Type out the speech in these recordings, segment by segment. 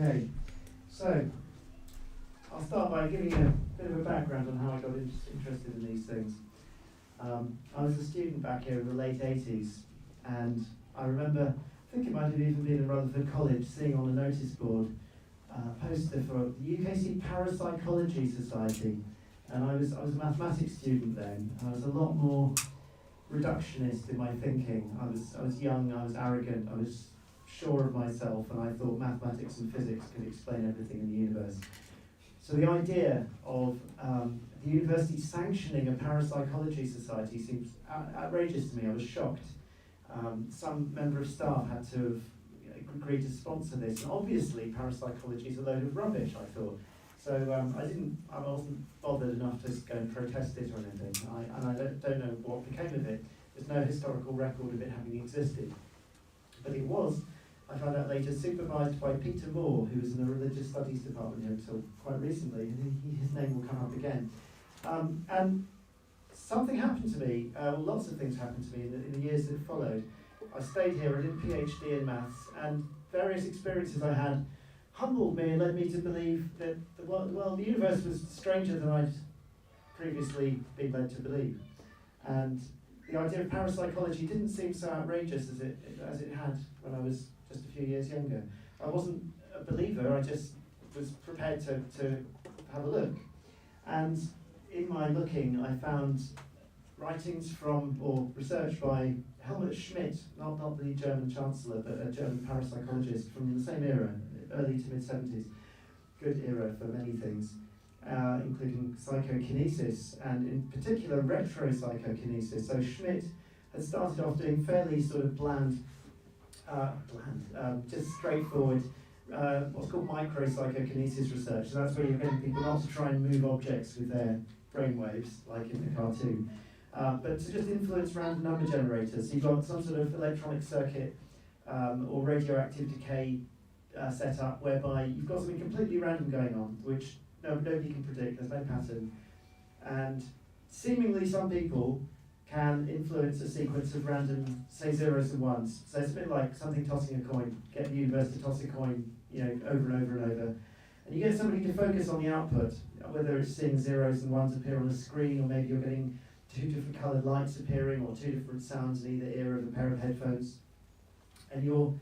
Okay, so I'll start by giving a bit of a background on how I got interested in these things. I was a student back here in the late 80s, and I remember, I think it might have even been at Rutherford College, seeing on a notice board a poster for the UKC Parapsychology Society. And I was a mathematics student then. I was a lot more reductionist in my thinking. I was young, I was arrogant, I was sure of myself, and I thought mathematics and physics could explain everything in the universe. So the idea of the university sanctioning a parapsychology society seems outrageous to me. I was shocked. Some member of staff had to have agreed to sponsor this, and obviously parapsychology is a load of rubbish, I thought. So I wasn't bothered enough to go and protest it or anything, and I don't know what became of it. There's no historical record of it having existed. But it was, I found out later, supervised by Peter Moore, who was in the religious studies department here until quite recently, and his name will come up again. And something happened to me, lots of things happened to me in the years that followed. I stayed here, I did a PhD in maths, and various experiences I had humbled me and led me to believe that the universe was stranger than I'd previously been led to believe. And the idea of parapsychology didn't seem so outrageous as it had when I was just a few years younger. I wasn't a believer, I just was prepared to have a look. And in my looking, I found writings from, or research by Helmut Schmidt, not the German Chancellor, but a German parapsychologist from the same era, early to mid-70s. Good era for many things, including psychokinesis, and in particular retro-psychokinesis. So Schmidt had started off doing fairly sort of bland, just straightforward, what's called micro-psychokinesis research. So that's where you're getting people not to try and move objects with their brainwaves, like in the cartoon, but to just influence random number generators. So you've got some sort of electronic circuit or radioactive decay set up whereby you've got something completely random going on, which nobody can predict, there's no pattern. And seemingly some people can influence a sequence of random, say, zeros and ones. So it's a bit like something tossing a coin, get the universe to toss a coin, over and over and over. And you get somebody to focus on the output, whether it's seeing zeros and ones appear on the screen, or maybe you're getting two different coloured lights appearing, or two different sounds in either ear of a pair of headphones. And your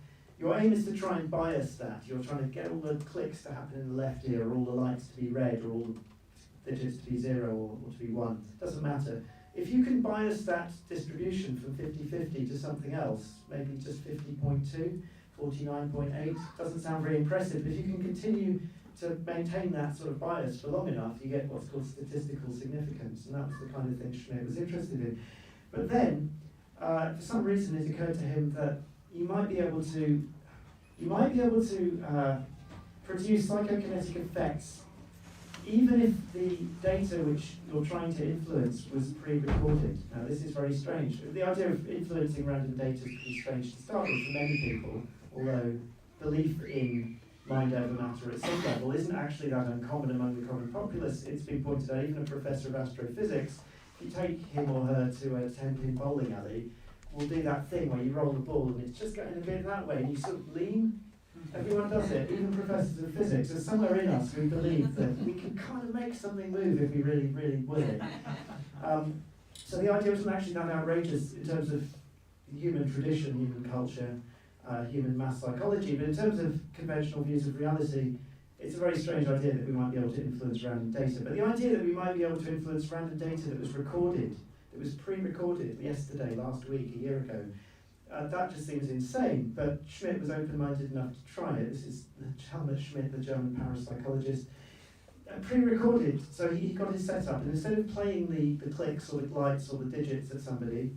aim is to try and bias that. You're trying to get all the clicks to happen in the left ear, or all the lights to be red, or all the digits to be 0 or to be 1. Doesn't matter. If you can bias that distribution from 50-50 to something else, maybe just 50.2, 49.8, doesn't sound very impressive, but if you can continue to maintain that sort of bias for long enough, you get what's called statistical significance, and that was the kind of thing Schmidt was interested in. But then, for some reason, it occurred to him that you might be able to produce psychokinetic effects even if the data which you're trying to influence was pre-recorded. Now this is very strange. The idea of influencing random data is pretty strange to start with for many people, although belief in mind over matter at some level isn't actually that uncommon among the common populace. It's been pointed out, even a professor of astrophysics, if you take him or her to a 10-pin bowling alley, will do that thing where you roll the ball and it's just going a bit that way and you sort of lean. Everyone does it, even professors of physics. There's somewhere in us we believe that we can kind of make something move if we really, really will it. So the idea wasn't actually that outrageous in terms of human tradition, human culture, human mass psychology, but in terms of conventional views of reality, it's a very strange idea that we might be able to influence random data. But the idea that we might be able to influence random data that was recorded, that was pre-recorded yesterday, last week, a year ago, that just seems insane, but Schmidt was open-minded enough to try it. This is Helmut Schmidt, the German parapsychologist. Pre-recorded, so he got his setup, and instead of playing the clicks or the lights or the digits at somebody,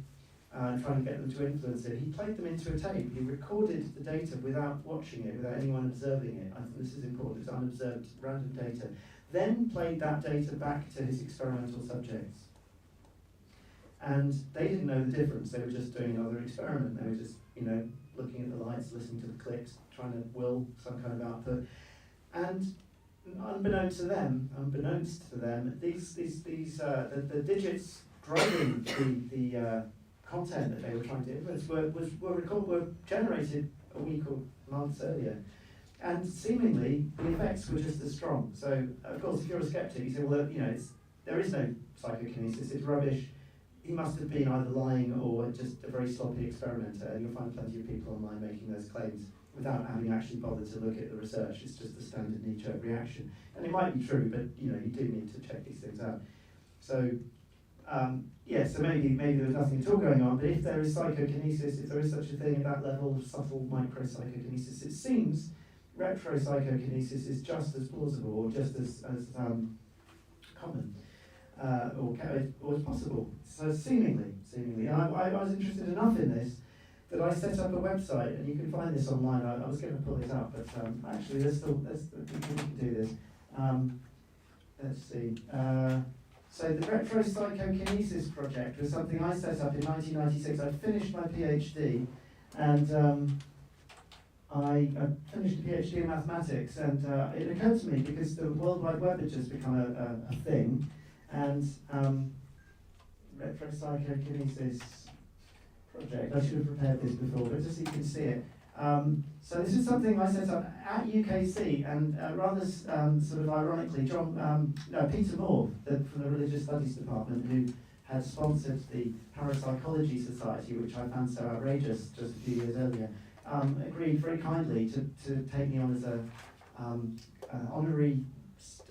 and trying to get them to influence it, he played them into a tape. He recorded the data without watching it, without anyone observing it. I think this is important, it's unobserved random data. Then played that data back to his experimental subjects. And they didn't know the difference, they were just doing another experiment. They were just, looking at the lights, listening to the clicks, trying to will some kind of output. And unbeknownst to them, the digits driving the content that they were trying to influence were generated a week or months earlier. And seemingly, the effects were just as strong. So, of course, if you're a skeptic, you say, well, there is no psychokinesis, it's rubbish. He must have been either lying or just a very sloppy experimenter, and you'll find plenty of people online making those claims without having actually bothered to look at the research. It's just a standard knee-jerk reaction. And it might be true, but you do need to check these things out. So, so maybe there's nothing at all going on, but if there is psychokinesis, if there is such a thing at that level of subtle micro-psychokinesis, it seems retro-psychokinesis is just as plausible, or just as common, or as possible. So seemingly. And I was interested enough in this that I set up a website, and you can find this online. I was going to pull this up, but actually we can do this. Let's see. So the Retro Psychokinesis Project was something I set up in 1996. I finished my PhD, and I finished a PhD in mathematics, and it occurred to me, because the World Wide Web had just become a thing, and Retro Psychokinesis Project, I should have prepared this before, but just so you can see it. So this is something I set up at UKC, and rather sort of ironically, Peter Moore, from the Religious Studies Department, who had sponsored the Parapsychology Society, which I found so outrageous just a few years earlier, agreed very kindly to take me on as a honorary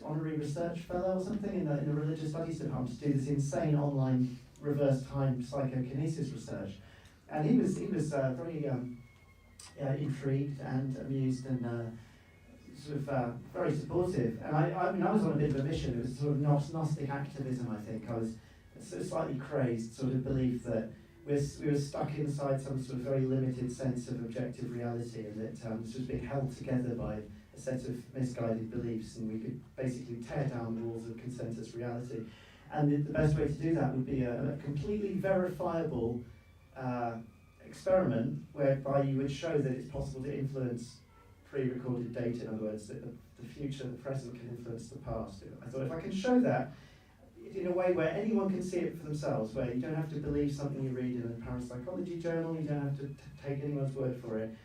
research fellow or something in the Religious Studies Department to do this insane online reverse time psychokinesis research. And he was very intrigued and amused and sort of very supportive. And I was on a bit of a mission. It was sort of Gnostic activism, I think. I was sort of slightly crazed, sort of belief that we were stuck inside some sort of very limited sense of objective reality, and that this was being held together by a set of misguided beliefs, and we could basically tear down the walls of consensus reality. And the best way to do that would be a completely verifiable experiment whereby you would show that it's possible to influence pre-recorded data. In other words, that the future, the present can influence the past. I thought if I can show that in a way where anyone can see it for themselves, where you don't have to believe something you read in a parapsychology journal, you don't have to take anyone's word for it.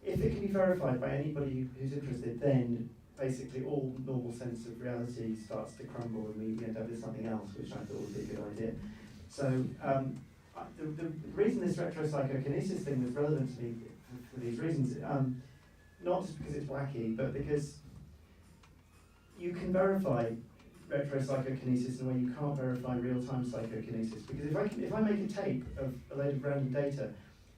If it can be verified by anybody who's interested, then basically all normal sense of reality starts to crumble, and we end up with something else, which I thought would be a good idea. So the reason this retro-psychokinesis thing was relevant to me for these reasons, not just because it's wacky, but because you can verify retro-psychokinesis in a way you can't verify real-time psychokinesis. Because if I make a tape of a load of random data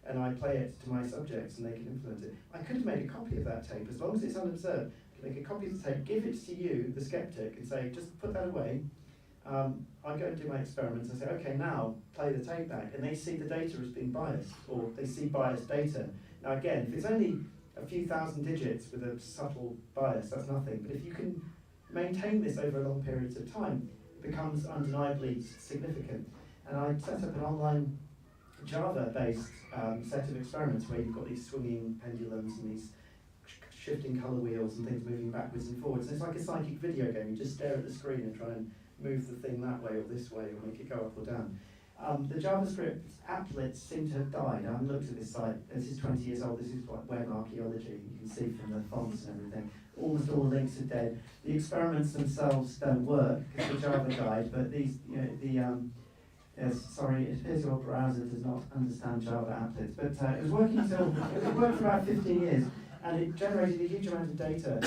and I play it to my subjects and they can influence it, I could make a copy of that tape, as long as it's unobserved. I can make a copy of the tape, give it to you, the skeptic, and say, just put that away. I go and do my experiments and say, okay, now play the tape back, and they see the data as being biased, or they see biased data. Now again, if it's only a few thousand digits with a subtle bias, that's nothing. But if you can maintain this over long periods of time, it becomes undeniably significant. And I set up an online Java-based set of experiments where you've got these swinging pendulums and these shifting colour wheels and things moving backwards and forwards. And it's like a psychic video game. You just stare at the screen and try and move the thing that way or this way, or make it go up or down. The JavaScript applets seem to have died. I haven't looked at this site. This is 20 years old. This is like web archaeology. You can see from the fonts and everything. Almost all the links are dead. The experiments themselves don't work because the Java died. But these, it appears your browser does not understand Java applets. But it was working it worked for about 15 years. And it generated a huge amount of data,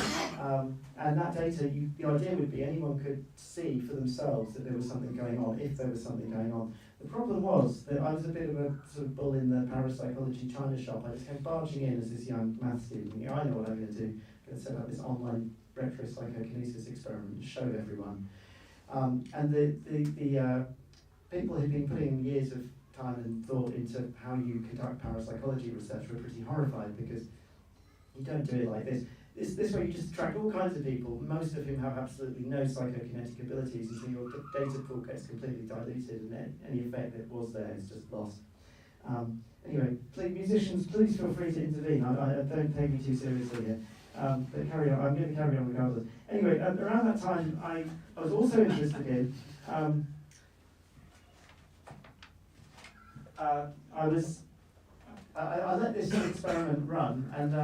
and that data, the idea would be anyone could see for themselves that there was something going on, if there was something going on. The problem was that I was a bit of a sort of bull in the parapsychology china shop. I just came barging in as this young maths student, thinking, I know what I'm going to do. I'm going to set up this online retro-psychokinesis experiment and show everyone. And the people who've been putting years of time and thought into how you conduct parapsychology research were pretty horrified, because you don't do it like this. This way you just attract all kinds of people, most of whom have absolutely no psychokinetic abilities, and so your data pool gets completely diluted, and any effect that was there is just lost. Anyway, musicians, please feel free to intervene. I don't take me too seriously here. But carry on. I'm going to carry on regardless. Anyway, around that time, I was also interested in. I let this experiment run, and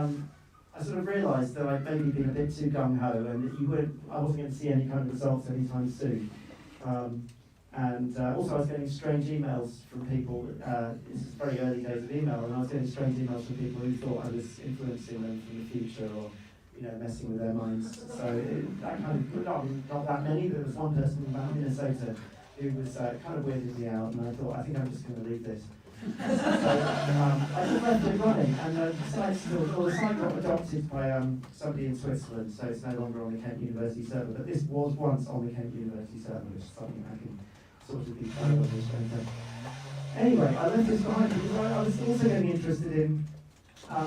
I sort of realised that I'd maybe been a bit too gung-ho and that I wasn't going to see any kind of results anytime soon. Also I was getting strange emails from people, this is very early days of email, and I was getting strange emails from people who thought I was influencing them from the future or messing with their minds. So that kind of, not that many, but there was one person from Minnesota who was kind of weirded me out, and I thought, I think I'm just going to leave this. So I just left it running, and the site got adopted by somebody in Switzerland, so it's no longer on the Kent University server, but this was once on the Kent University server, which is something I can sort of be proud of. Anyway, I left this behind because I was also getting interested in I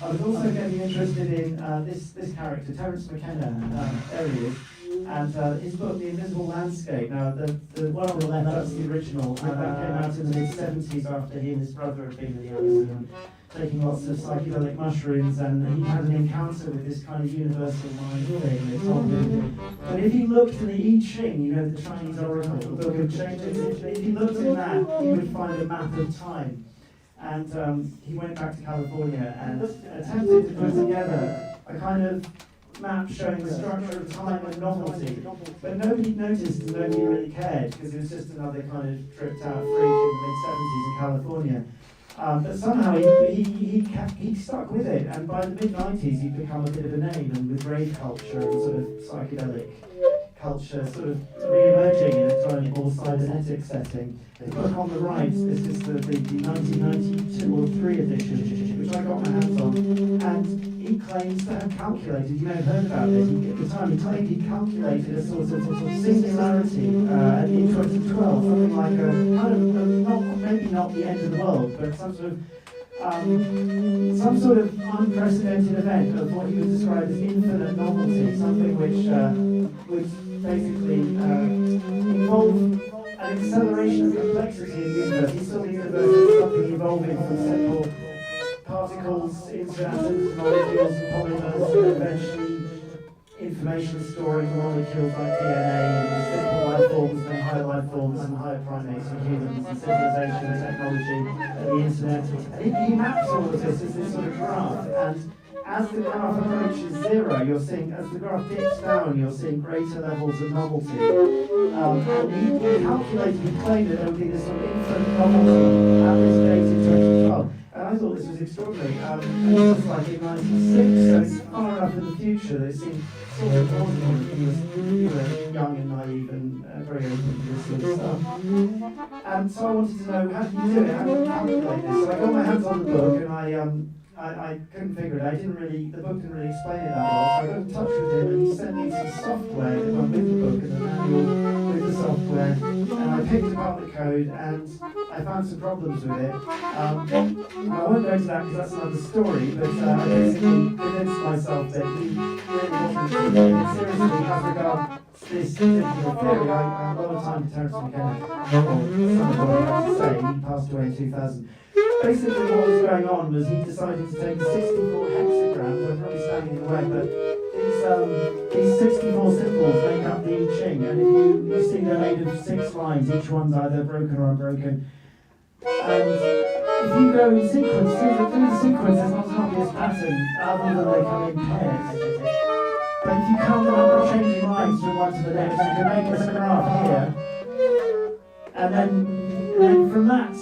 was also getting interested in this character, Terence McKenna, there he is, and his book, The Invisible Landscape. Now, the one on the left, that's the original, and that came out in the mid-70s after he and his brother had been in the Amazon, taking lots of psychedelic mushrooms, and he had an encounter with this kind of universal mind thing that told him. But if he looked in the I Ching, the Chinese oracle, the book of changes, if he looked in that, he would find a map of time. And he went back to California and attempted to put together a kind of map showing the structure of time and novelty. But nobody noticed and nobody really cared, because it was just another kind of tripped out freak in the mid-70s in California. But somehow he stuck with it, and by the mid-90s he'd become a bit of a name, and with rave culture and sort of psychedelic culture sort of re-emerging in a kind of more cybernetic setting. The book on the right, this is the 1992 or 3 edition, which I got my hands on, and he claims to have calculated, you may have heard about this, at the time he claimed he calculated a sort of singularity in 2012, something like a kind of, maybe not the end of the world, but some sort of unprecedented event of what he would describe as infinite novelty, something which would basically involve an acceleration of complexity in the universe. He saw the universe as something evolving from simple particles into atoms, molecules, and polymers, and eventually information storing molecules like DNA, and simple life forms, and higher life forms, and higher primates and humans, and civilization, and technology, and the internet. And he maps all of this as this sort of graph, and as the graph approaches zero, you're seeing, as the graph dips down, you're seeing greater levels of novelty. And he calculated, he claimed that there would be this sort of infinite novelty at this date in 2012. And I thought this was extraordinary. And this was like in 96, so it's far enough in the future that it seemed sort of plausible that he was young and naive and very open to this sort of stuff. And so I wanted to know, how do you do it? How do you calculate this? So I got my hands on the book, and I couldn't figure it. The book didn't really explain it that well. So I got in touch with him, and he sent me some software that went with the book and the manual with the software. And I picked apart the code, and I found some problems with it. I won't go into that because that's another story, but I basically convinced myself that he really wasn't taking it seriously as regards this particular theory. I had a lot of time to Terence McKenna, or some of what I have to say. He passed away in 2000. Basically what was going on was he decided to take 64 hexagrams, I'm probably standing in the way, but these 64 symbols make up the I Ching, and if you see they're made of 6 lines, each one's either broken or unbroken. And if you go in sequence, through the sequence there's not an obvious pattern, other than they come in pairs. But if you count the number of changing lines from one to the next, you can make this graph here. And then from that,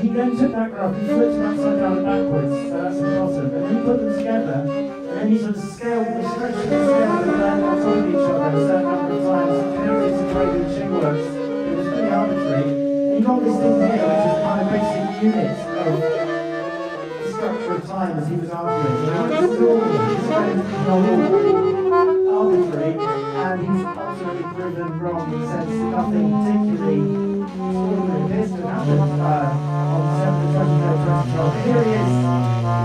he then took that graph and flipped it upside down and backwards, so that's the bottom, and then he put them together, and then he sort of scaled, he stretched them together and then on top of each other a certain number of times, and connected to the way the Ching works. It was pretty arbitrary. And he got this thing here, which is kind of basic unit of the structure of time as he was arguing. Now it's all arbitrary, and he's ultimately proven wrong in the sense that nothing particularly extraordinary appears to have happened on December 23rd, 2012. Here he is,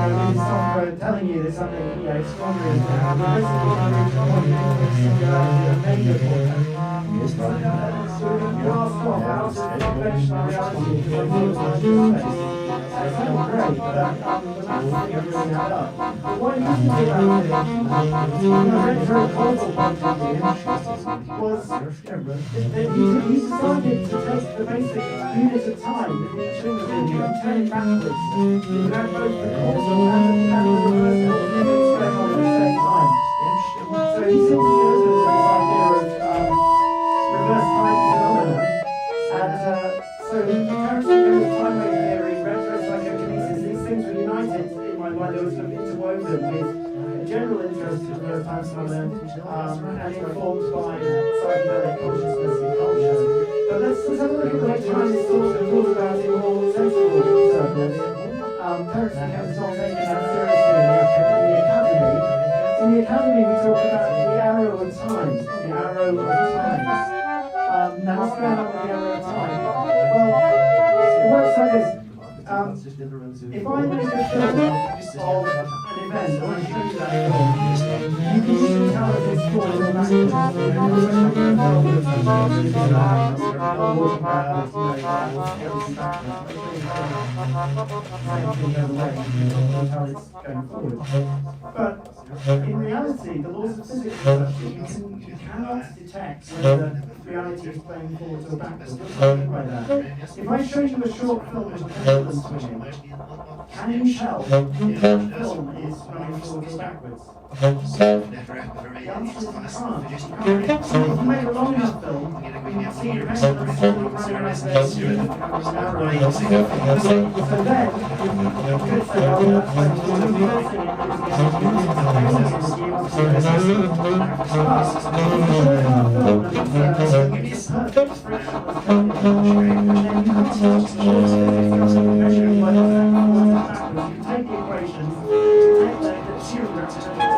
with his software telling you that something extraordinary is going to happen. Basically, trying to reach the point of singularity and major point. Last off, out of conventional reality, because I thought it was just space. It's not great, but the maths thing really add up. But what you can do about it, I'm going to read through a console point of view. was that he decided to take the basic unit of time in the tune of it and turn it backwards. You had both the causal and the reversal movements going on at the same time. So he seems to be open to this idea of reverse time phenomena. And so apparently goes time wave theory, retro psychokinesis, these things were united in my mind. They were sort of interwoven with a general interest in reverse time phenomena and informed by psychedelic consciousness and culture. But let's have a look at the way time is thought about in more sensible circles. Parents have not taken that seriously in the academy. In the academy we talk about the arrow of time. The arrow of time. Now what's going on with the arrow of time? Well, it works like this. If I make a film of an event and I show you that film, you can usually tell if it's forward or backwards. But in reality, the laws of physics are such that you cannot detect whether reality is playing forwards or backwards. What do I mean by that? If I show you a short film with pendulum swinging, can you tell if the film is running forwards or backwards? The answer is you can't. If you make a long enough film, you can see the pendulum slowly running around their speed and narrowing. So then, you could say, oh, that's when you're reversing it you take the equations, take the theory representation,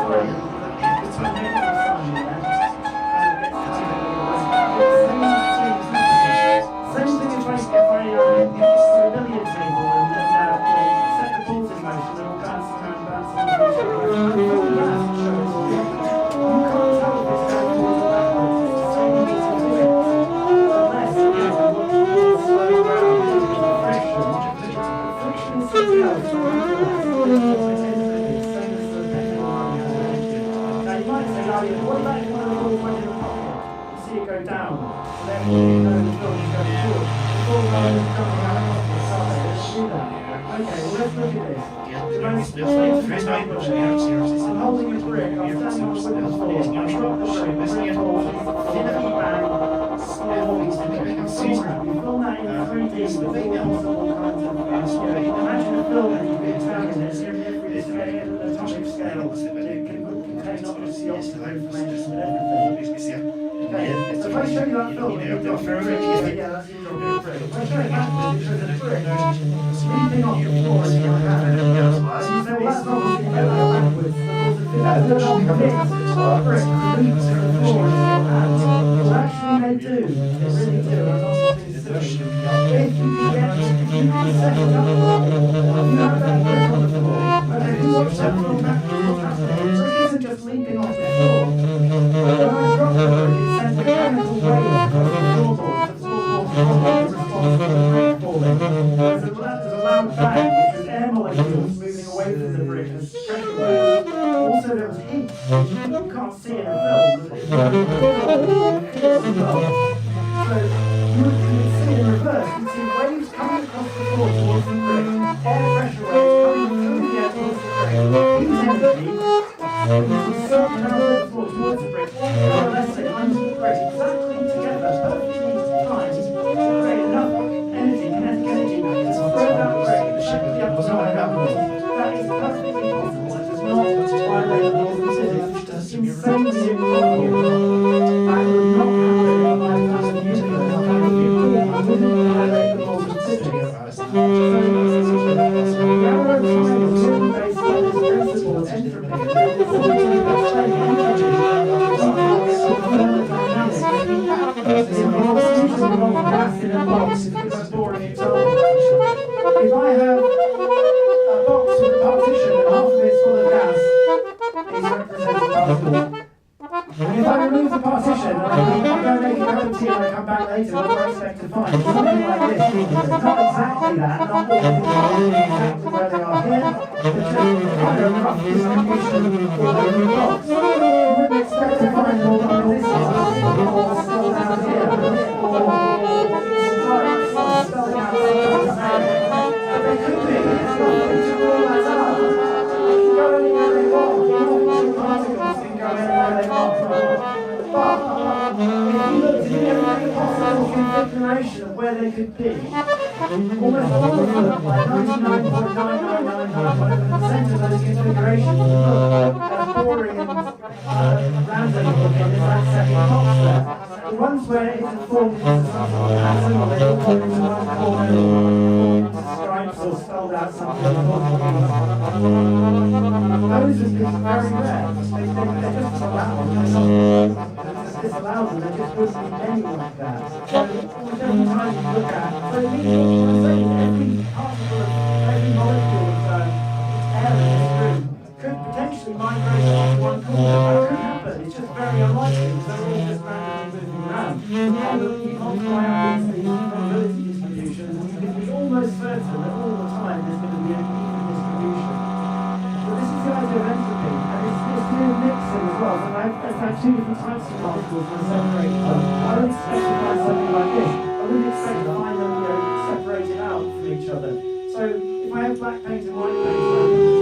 same thing if I a billiard table and set the balls in motion and all bouncing around, bouncing around. You can't tell if it's going forward or backwards. It's the same easy to do it. Unless you slow down friction. Friction is something else. Now you might say, what about if one of the balls went in the pocket? You see it go down. So then you know the film is going forward. The ball is jumping out of the pocket. So let's do that. Okay, well let's look at this. I'm holding a brick, I'm standing on the wooden floor, I drop the brick, the brick falls, bang, you film that in 3D with all kinds of, imagine a film that you can examine this in every scale, atomic scale, it can contain not just the optical information but everything. Okay, so if I show you that film, you've got a brick here, yeah, that's you dropping a brick. If I show you backwards, it shows a brick leaping off the floor in your hand. And you say, well, that's not what you get backwards. That's a little brick leaps to the floor in your hand. Well, actually they do. They really do. I'm not being silly. If you can set it up, you have that brick on the floor. Okay, who watched that film backwards? What's happening? The brick isn't just leaping off the floor. When I drop the brick, it sends mechanical waves across the floorboards. The floorboards in response to the brick falling. There's a loud bang, which was air molecules moving away from the brick as pressure waves. Also, there was heat, which you can't see in a film, but it's as well. So, you can see in reverse, you can see waves coming across the floor towards the brick, air pressure waves coming through the air towards the brick, heat energy, circling around the floor towards the brick, coalescing under the brick, exactly together, perfectly timed, to create enough energy, kinetic energy, to spread that brick, shift the upside upwards. That is perfectly possible. It does not violate the laws of physics. It's insanely improbable. That would not happen in my kind of universe. I wouldn't violate the laws of physics. So, the arrow of time is really based on this principle of entropy. It involves gas in a box, which is boring example. If I have a box with a partition and half of it's full of gas, it's representing particle. And if I remove the partition and I go make a cup of tea and I come back later, what do I expect to find? It's something like this. Not exactly that, not all things exactly where they are here, but just kind of rough distribution all over the box. You wouldn't expect to find all of this could be almost all of them, like 99.9999, whatever the percent of those configurations look boring and random looking as that second box there. The ones where it's formed into some sort of pattern, or they all come into one corner, or formed into stripes, or spelled out something. Those are very rare. They're just allowed. It's disallowed, and there just wouldn't be many like that. So almost every time you look at, so it means every particle of every molecule of air in this room could potentially migrate into one corner. That could happen. It's just very unlikely because they're all just randomly moving around. And you multiply out these probability distributions, and you can be almost certain that all the time there's going to be an even distribution. But this is the idea of entropy, and it's to do with mixing as well. So I've had two different types of particles that separate them. I would expect to find something like this. I wouldn't expect to find them, separated out from each other. So if I have black paint and white paint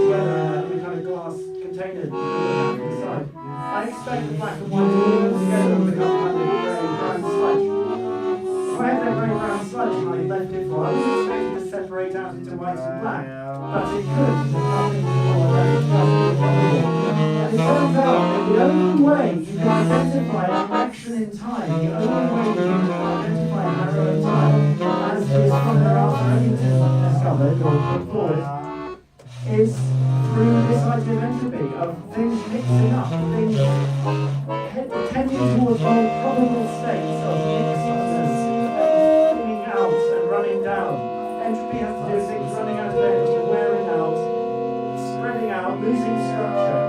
together in a kind of glass container inside, I expect the black and white to work together and become kind of grey-brown sludge. If I had that grey-brown sludge and I left it for, I wouldn't expect it to separate out into white and black, but it could. Nothing more than and it turns out that the only way you can identify a fraction in time, the only way you can identify an arrow in time, as is from their discovered or put forward, is through this idea of entropy, of things mixing up, things tending towards more probable states of mixedness, thinning out and running down. Entropy has to do with things running out of energy, wearing out, spreading out, losing structure.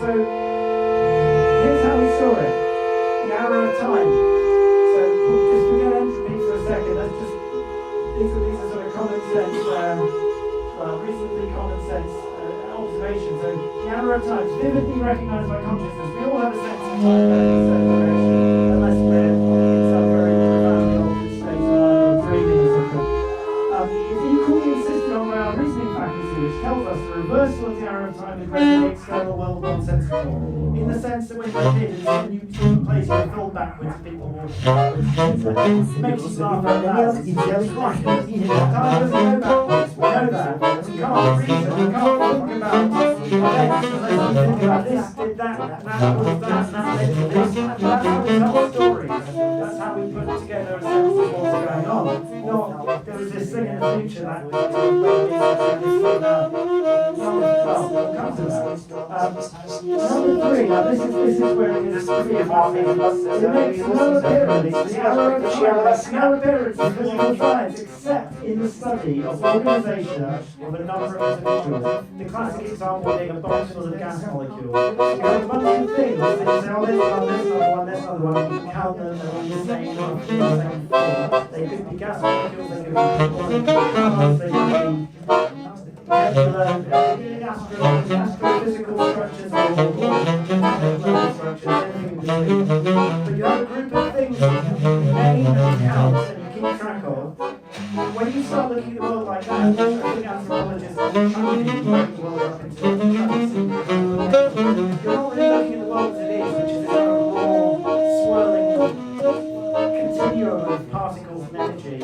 So here's how we saw it. The arrow of time. So just forget entropy for a second. Let's just these are sort of common sense, reasonably common sense observations. So the arrow of time is vividly recognised by consciousness. We all have a sense of time that is set direction, unless we're in some very profoundly altered state of dreaming or something. It's equally insisted on by our reasoning faculty, which tells us the reversal of the arrow of time is making the external world nonsensical. In the sense that when you're a kid and you see a place you're filled backwards, people walk backwards, it makes you laugh out loud. It's right. Time doesn't go backwards. We know that. We can't reason. We can't think about events unless we think about this, did that was that, that led to this. That's how we tell stories. That's how we put together a sense of what's going on. Not, there was this thing in the future that we'll come to that. Number three, now this is where it is pretty amazing. It makes no appearance, the arrow of time, no appearance in physical science except in the study of organisation of a number of individuals. The classic example being a box full of gas molecules. You have a bunch of things, and you say, oh, there's another one, you can count them, they're all the same, they could be gas molecules, they could be cars, they could be astrophysical structures or structures, anything in between. But you have a group of things that you name and count and you keep track of. When you start looking at the world like that, which I think anthropologists are trying to break the world up into chunks, you're not really looking at the world as it is, which is a kind of raw, swirling continuum of particles and energy.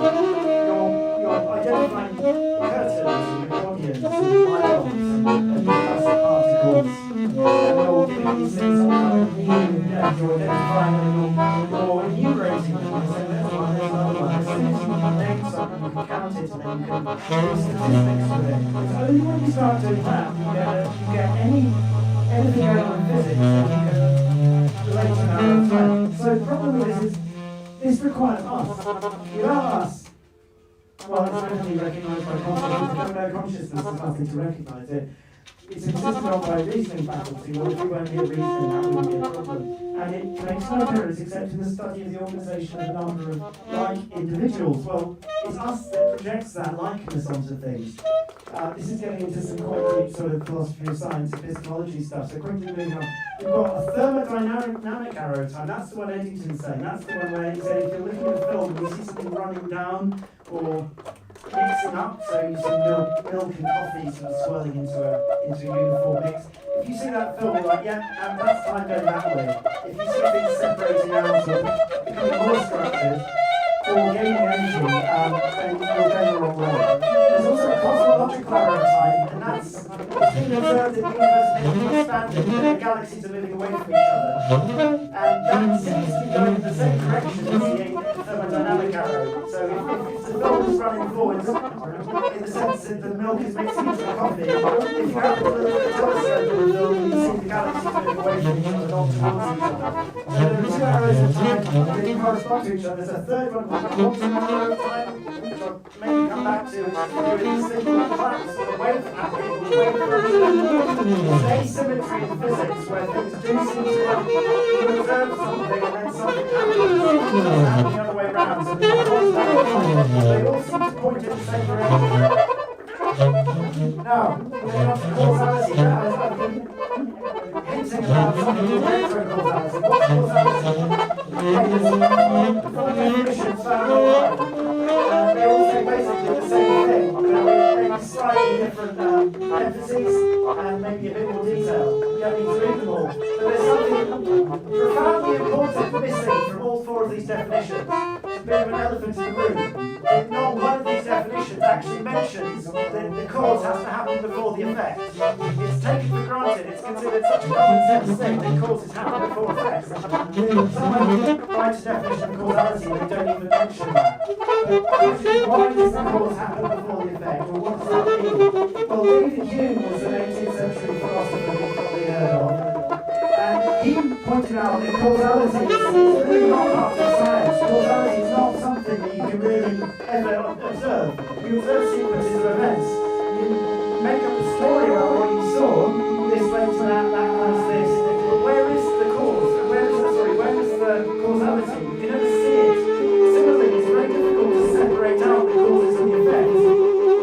You're identifying curtains and accordions and ions and plastic particles, and you're giving these things some kind of meaning, and you're identifying them, you're enumerating them, and saying there's one, there's another one. As soon as you can name something, you can count it, and then you can do statistics with it. It's only when you start doing that, you get anything going on in physics, and you can relate to that over time. So the problem with this is, this requires us. Without us, well, it's randomly recognised by consciousness. If there's no consciousness, there's nothing to recognise it. It's insisted on by reasoning faculty. Well, if we weren't here reasoning, that wouldn't be a problem. And it makes no appearance except in the study of the organisation of a number of like individuals. Well, it's us that projects that likeness onto things. This is getting into some quite deep sort of philosophy of science, epistemology stuff. So quickly moving on. We've got a thermodynamic arrow of time. That's the one Eddington's saying. That's the one where he said if you're looking at a film and you see something running down or mixing up, so you see milk and coffee sort of swirling into a uniform mix. If you see that film, you're like, yeah, and that's time going that way. If you see things separating out or becoming more structured, or gaining energy, then you're going the wrong way. There's also a cosmological error of time, and that's it's been observed that the universe is expanding, and the galaxies are moving away from each other. And that seems to be going in the same direction as the thermodynamic arrow. So if the milk is running forwards, in the sense that the milk is mixing into the coffee, if you happen to look at the telescope in the milk, you see the galaxies moving away from each other, not towards each other. So there are two arrows of time that correspond to each other. There's a third one called the quantum arrow of time, which I'll maybe come back to, which is to do with the signal collapse, the wave happening, the wave function. There's asymmetry in physics where things do seem to happen. You observe something and then something happens. It doesn't happen the other way around. So there's a constant. They all seem to point in the same direction. Now, moving on to causality, I've been hinting about something called retro-causality. What's causality? The four definitions found online. They all say basically the same thing. Maybe slightly different emphases and maybe a bit more detail. You don't need to read them all. But there's something profoundly important missing from all four of these definitions. It's a bit of an elephant in the room. Not one of these definitions actually mentions that the cause has to happen before the effect. It's taken for granted, it's considered such a common sense thing that causes happen before effects. Someone writes a definition of causality and they don't even mention that. Why does the cause happen before the effect, or what does that mean? Well, David Hume was an 18th century philosopher you've probably heard of. And he pointed out that causality is really not part of science. Causality is not something that you can really ever observe. You observe sequences of events. You make up a story about what you saw, this led to that caused this. But where is the cause? Where is the causality? You can never see it. Similarly, it's very difficult to separate out the causes and the effects.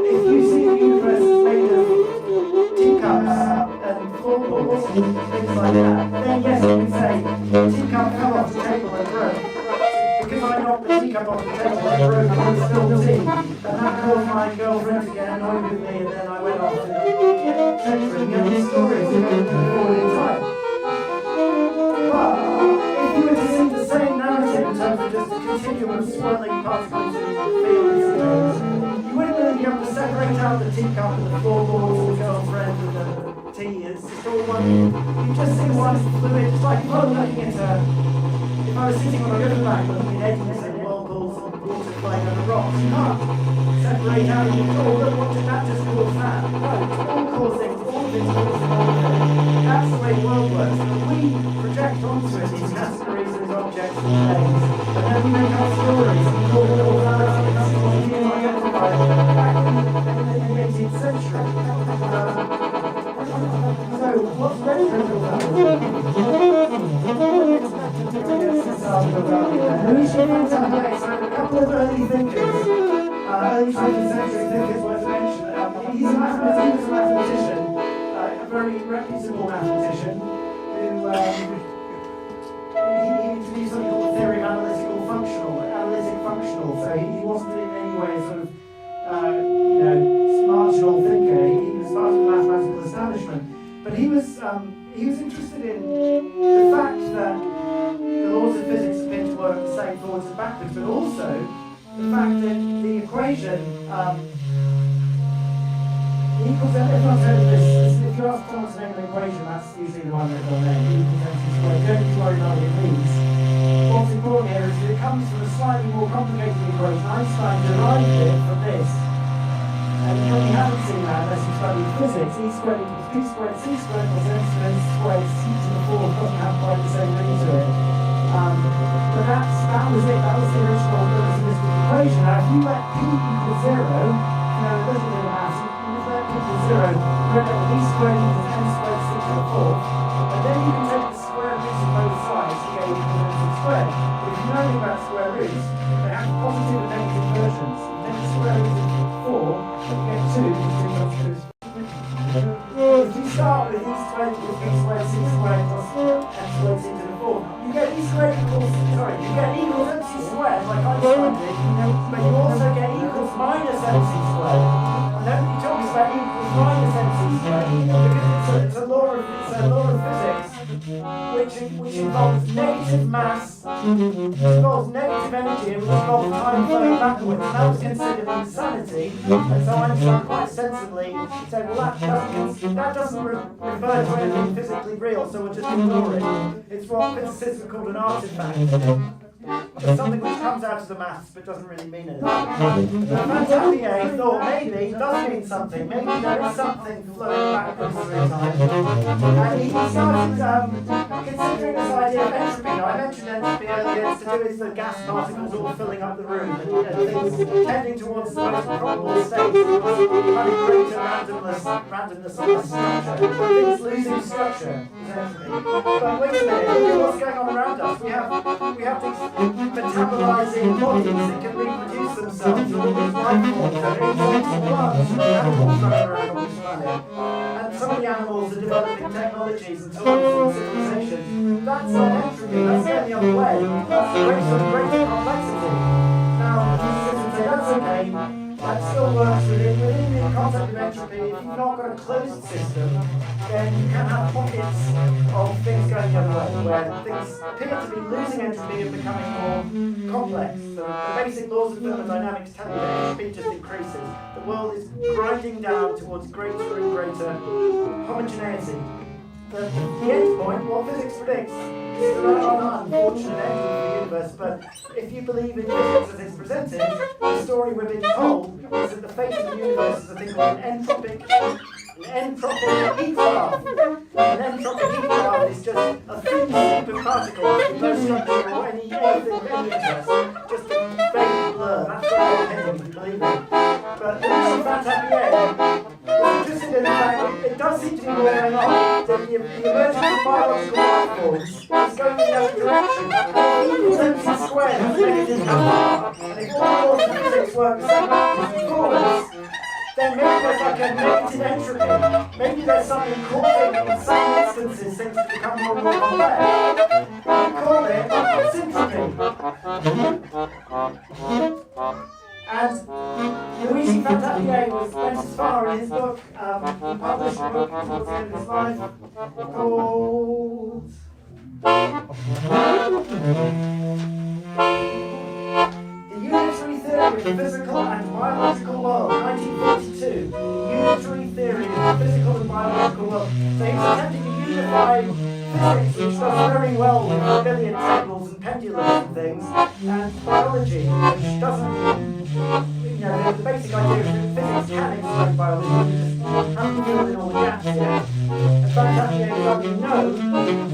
If you see the universe is made of teacups and floorboards and things like that, then yes, you can say the teacup fell off the table and broke. Because I knocked the teacup off the table and broke and it spilled tea. And that caused my girlfriend to get annoyed with me, and then I went off and etc. You get these stories that go forward in time. But if you were to see the same narrative in terms of just a continuum of swirling particles in the field, you wouldn't really be able to separate out the teacup and the floorboards and the girlfriend and the tea. It's just all one. You just see one fluid, just like if I was looking at if I was sitting on a riverbank looking at eddies and whirlpools and water flying over rocks, you can't separate out and you go, oh, look, what did that just cause that? No, it's all causing, all of it's causing all of it. That's the way the world works. But we project onto it these categories and objects and things, and then we make our stories and call it causality, and that's what Hume identified back in the 18th century. So, what's retro-causality? A couple of early thinkers, early 20th century thinkers worth mentioning. He's a mathematician, a very reputable mathematician, who he introduced something called the theory of analytic functional. So he wasn't in any way a sort of marginal thinker. He was part of the mathematical establishment, but he was interested in the fact that the laws of physics appear to work the same forwards and backwards, but also the fact that the equation equals, everyone's heard of this, if you ask someone to name an equation, that's usually the one that they'll name, equals mc squared. You don't need to worry about what it means. What's important here is that it comes from a slightly more complicated equation. Einstein derived it from this. And you probably haven't seen that unless you studied physics. E squared equals p squared, c squared plus m squared c to the 4th doesn't have quite the same ring to it. But that was it. That was the original relativistic equation. Now, if you let p equal 0, a little bit of maths, if you let p equal 0, you end up with e squared equals m squared c to the 4th. And then you can take the square roots of both sides to get equal to squared. If you know anything about square roots, they have positive and negative versions. You take the square root of 4, you get 2, which is 2 If you start with e squared equals b squared c squared plus m squared c to the 4th, you get e squared equals, you get equals mc squared, like Einstein did, but you also get equals minus mc squared. And nobody talks about equals minus mc squared, because it's a law of physics, which involves negative mass involves negative energy, and which involves time flowing backwards. And that was considered insanity. And so Einstein quite sensibly said, well, that doesn't refer to anything physically real, so we'll just ignore it. It's what physicists would call an artifact. Just something which comes out of the maths but doesn't really mean anything. Avant Garde thought maybe it does mean something. Maybe there is something flowing backwards through time. And he started considering this idea of entropy. Now, I mentioned entropy earlier. It's to do with the gas particles all filling up the room and things tending towards the most probable state. Kind of greater randomness of the structure. Things losing structure is entropy. But wait a minute, look at what's going on around us. We have these metabolizing bodies that can reproduce themselves, all these life forms that are insects and plants and animals running around on this planet. And some of the animals are developing technologies and tools and civilizations. That's not entropy, that's going the other way. That's greater complexity. Now, physicists would say that's okay. That still works within the concept of entropy. If you've not got a closed system, then you can have pockets of things going the other way, where things appear to be losing entropy and becoming more complex. So the basic laws of thermodynamics tell you that entropy just increases. The world is grinding down towards greater and greater homogeneity. But the end point, what physics predicts, is that there are unfortunate ending for the universe, but if you believe in physics as it's presented, the story we're being told is that the fate of the universe is a thing called an entropic heat bath. An entropic heat bath is just a thin soup of particles with no structure or anything of any interest, just a vague blur. That's what we're heading, if you believe it. But the reason Van Tapier was interested in the fact that it does seem to be more going on. The emergence of biological life forms is going in the other direction. Equals MC squared has a negative number. And if all the laws of physics work the same backwards and forwards, then maybe there's like a negative entropy. Maybe there's something causing, in some instances, things to become more and more complex. We call it syntropy. And Luigi Van Tapier went as far in his book, he published a book towards the end of his life called The Unitary Theory of the Physical and Biological World, 1942. Unitary Theory of the Physical and Biological World. So he was attempting to unify physics, which does very well with billiard tables and pendulums and things, and biology, which doesn't. The basic idea is that physics can explain biology, we just haven't filled in all the gaps yet. And Van Tapier is arguing, no,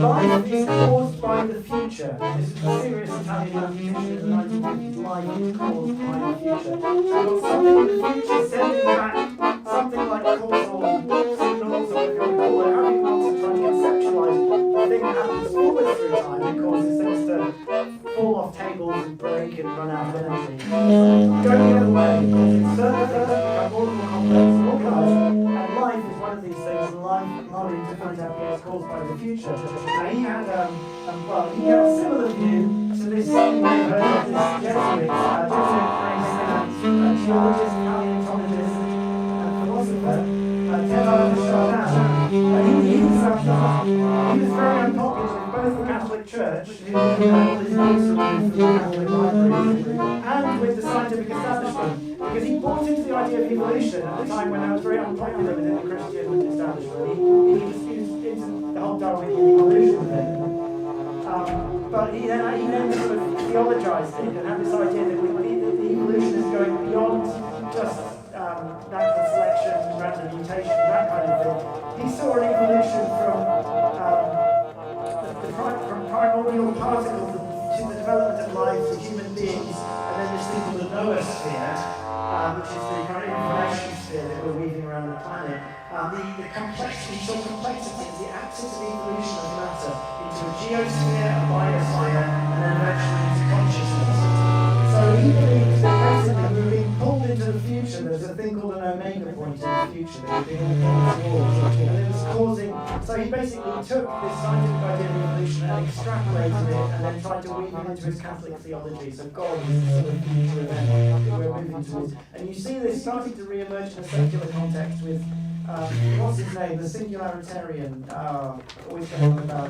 life is caused by the future. This is a serious Italian mathematician in the 1950s, life is caused by the future. So you've got something in the future sending back something like causal signals, or if you want to call it, how do you want to try and conceptualize the thing that happens forward through time that causes things to fall off tables and break and run out of energy. Going the other way, causing certain things to become more and more complex and organised, and life is one of these things, and life, according to Van Tapier, is caused by the future. Now he had a similar view to this thing we've heard of this Jesuit geologist, paleontologist, and philosopher, tenor he was very unpopular in both the Catholic Church, who had all his books removed from the Catholic libraries, and with the scientific establishment, because he bought into the idea of evolution at a time when that was very unpopular within the Christian establishment. He was into the whole Darwinian evolution thing. But he then sort of theologized it and had this idea that the evolution is going beyond just natural selection, random mutation, that kind of thing. He saw an evolution from primordial particles to the development of life to human beings, and then this thing called the noosphere, which is the kind of information sphere that we're weaving around the planet. The complexity, so complexity is the axis of evolution of matter into a geosphere, a biosphere, and then eventually into consciousness. So he believes that basically we're being pulled into the future. There's a thing called an omega point in the future that we're being pulled towards, and it was causing. So he basically took this scientific idea of evolution and extrapolated it, and then tried to weave it into his Catholic theology. So God is the sort of future event that we're moving towards, and you see this starting to re-emerge in a secular context with. What's his name? The singularitarian, always going on about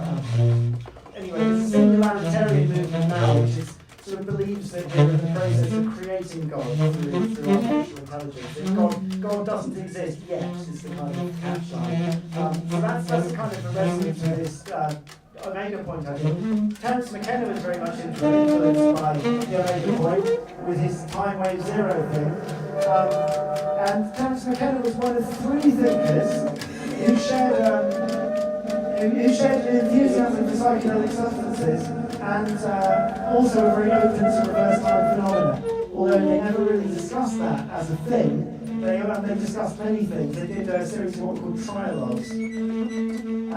anyway, there's a singularitarian movement now, which is sort of believes that we're in the process of creating God through artificial intelligence. If God doesn't exist yet, is the kind of catchline. So that's a kind of a resonance with this Omega point, I think. Terence McKenna was very much influenced by the Omega point with his time wave zero thing. And Terence McKenna was one of three thinkers who shared an enthusiasm for psychedelic substances and also were very open to reverse time phenomena. Although they never really discussed that as a thing, they discussed many things. They did a series of what were called trilogues. And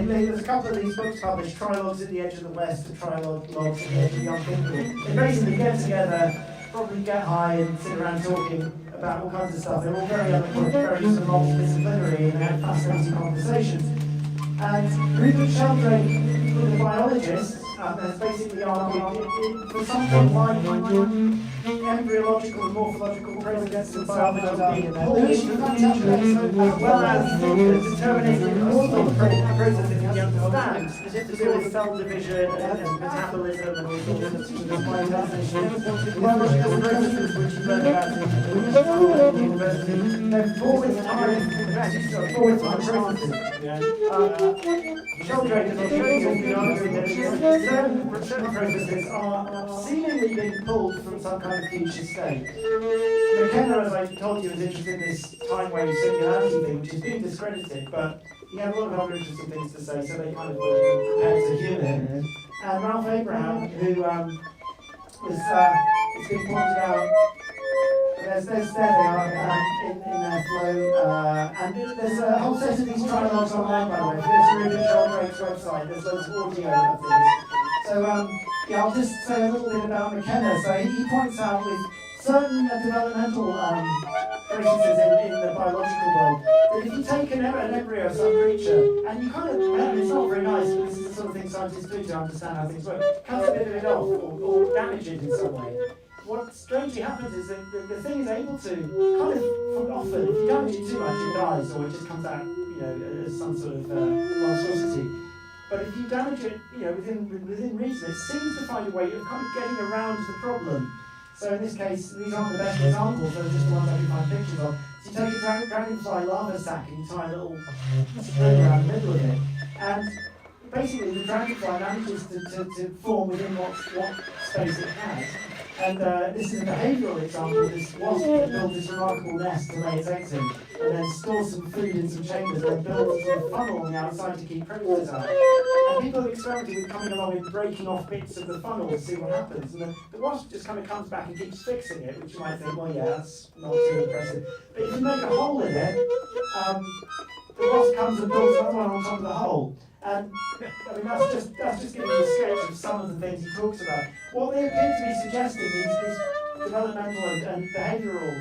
there's a couple of these books published, Trilogues at the Edge of the West and Trilogues at the Edge of Young People. They basically get together, probably get high and sit around talking about all kinds of stuff. They're all very eloquent, very sort of multidisciplinary, and they had fascinating conversations. And Rupert Sheldrake, the biologist, has basically argued for something like embryological and morphological processes themselves as being pulled into the future, as well as deterministic causal processes he understands to do with cell division and metabolism and all sorts of biological processes which you learn about in university. They're forward time processes. Sheldrake has been arguing that certain processes are seemingly being pulled from some kind of future state. McKenna, as I told you, was interested in this time wave singularity thing, which is being discredited, but he had a lot of other interesting things to say, so they kind of were prepared to humour him. And Ralph Abraham, who it's been pointed out, there they are in their flow, and there's a whole set of these trilogues online, by the way. If you go to Rupert Sheldrake's website, there's loads of audio of these. So yeah, I'll just say a little bit about McKenna. So he points out with certain developmental processes in the biological world, that if you take an embryo of some creature, and you kind of, it's not very nice, but this is the sort of thing scientists do to understand how things work, cut a bit of it off or damage it in some way. What strangely happens is that the thing is able to kind of, often, if you damage it too much, it dies, or it just comes out, as some sort of monstrosity. But if you damage it, within reason, it seems to find a way of kind of getting around the problem. So in this case, these aren't the best examples, they're just the ones I can find pictures of. So you take a dragonfly larva sac and you tie a little string around the middle of it, and basically the dragonfly manages to form within what space it has. And this is a behavioural example of this wasp that built this remarkable nest to lay its eggs in, and then stores some food in some chambers, and then builds a sort of funnel on the outside to keep predators out. And people have experimented with coming along and breaking off bits of the funnel to see what happens. And the wasp just kind of comes back and keeps fixing it, which you might think, well, yeah, that's not too impressive. But if you make a hole in it, the wasp comes and builds another one on top of the hole. And I mean, that's just giving you a sketch of some of the things he talks about. What they appear to be suggesting is developmental and behavioural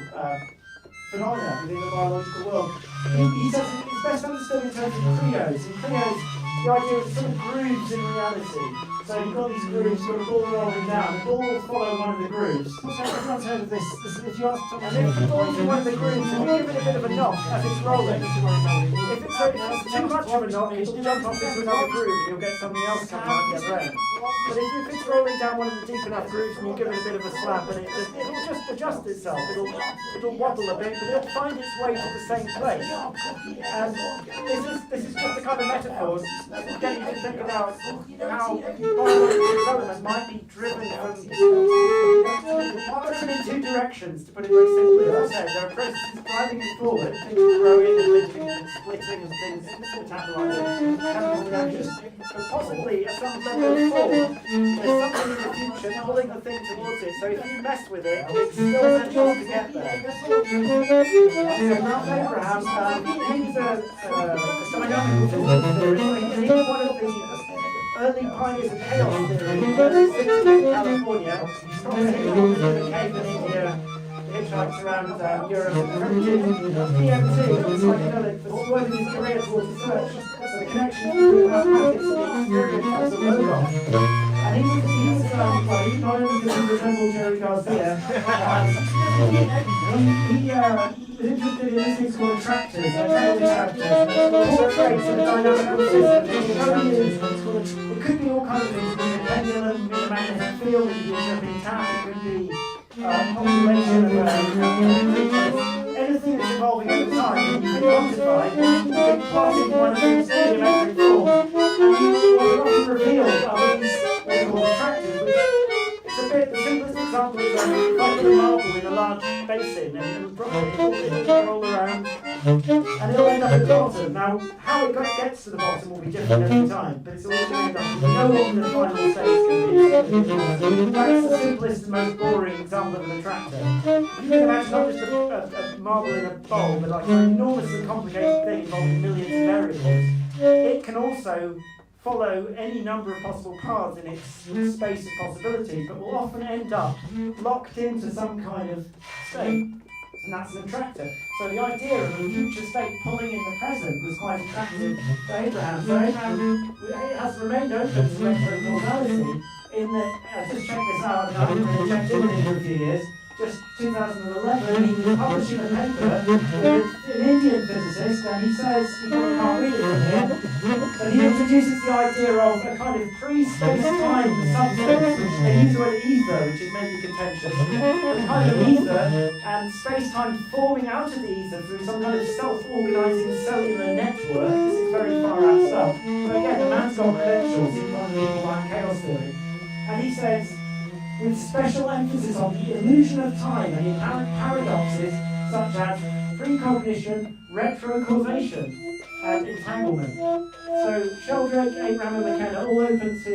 phenomena within the biological world. He says it's best understood in terms of trios. In trios, the idea is sort of grooves in reality. So you've got these grooves, you've got a ball rolling down, the ball will follow one of the grooves. So everyone's heard of this. If you ask someone, and if the ball's in one of the grooves, and you give it a bit of a knock as it's rolling, if it's too much of a knock, it'll jump off into another groove and you'll get something else coming out of your brain. But if it's rolling down one of the deep enough grooves and you give it a bit of a slap, and it'll just adjust itself. It'll wobble a bit, but it'll find its way to the same place. And this is just a kind of metaphor to get you to think about how biological development might be driven from in two directions, to put it very simply. As I said, there are processes driving it forward, things growing and living and splitting and things metabolizing, chemical reactions. But possibly at some level of form, there's something in the future pulling the thing towards it. So if you mess with it, it's still essential to get there. So Ralph Abraham, he's a dynamical physical theorist. He's one of the early pioneers of chaos theory in California. He's not really in the cave in India, hitchhikes around Europe, and credited DMT, the psychedelic, for swerving his career towards research. So the connection between mathematics and the experience as a logos. And he's not only does he resemble Jerry Garcia, he was interested in this thing called attractors, attractors, which creates a dynamical system. It could be all kinds of things. It could be a pendulum, it could be a magnetic field, it could be a tap, it could be population of anything that's evolving over time. You can quantify, you can plot in one of these geometric forms, and you will often reveal these what we call attractors, which it's a bit, the simplest example is if I put a marble in a large basin and it'll roll around and it'll end up at the bottom. Now, how it gets to the bottom will be different every time, but it's always going to end up, we know what the final state is going to be. That's the simplest and most boring example of an attractor. You can imagine not just a marble in a bowl, but like an enormously complicated thing involving millions of variables. It can also follow any number of possible paths in its space of possibilities, but will often end up locked into some kind of state, and that's an attractor. So the idea of a future state pulling in the present was quite attractive to Abraham. So Abraham has remained open to retrocausality in that, just check this out, I haven't really checked in with him for a few years. Just 2011, he was publishing a paper with an Indian physicist, and he says, you probably can't read it from here, but he introduces the idea of a kind of pre-space-time substance, which they use the word ether, which is maybe contentious, but a kind of ether, and space-time forming out of the ether through some kind of self-organising cellular network. This is very far out stuff. But again, the man's got credentials, he's one of the people behind chaos theory. And he says, with special emphasis on the illusion of time and inherent paradoxes such as precognition, retrocausation, and entanglement. So Sheldrake, Abraham, and McKenna all open to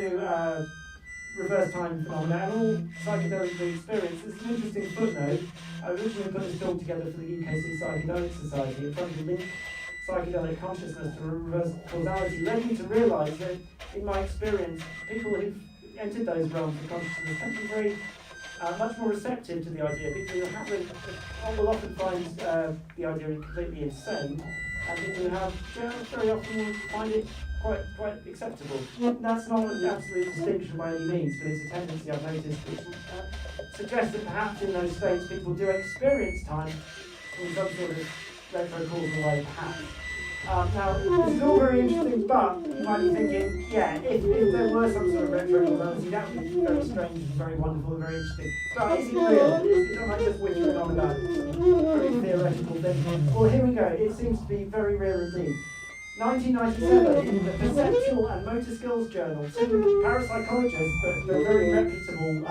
reverse time phenomena and all psychedelically experienced. This is an interesting footnote. I originally put this talk together for the UKC Psychedelics Society. It trying to link psychedelic consciousness to reverse causality led me to realise that, in my experience, people who've entered those realms of consciousness tend to be very much more receptive to the idea. People who haven't will often find the idea completely insane, and people who have very often will find it quite acceptable. That's not an absolute distinction by any means, but it's a tendency I've noticed which suggests that perhaps in those states people do experience time in some sort of retrocausal way, perhaps. Now, this is all very interesting, but you might be thinking, yeah, if there were some sort of retrocausality, that would be very strange and very wonderful and very interesting. But is it real? Am I just whittling on about pretty theoretical thing? Well, here we go. It seems to be very real indeed. 1997, in the Perceptual and Motor Skills Journal, two parapsychologists, but very reputable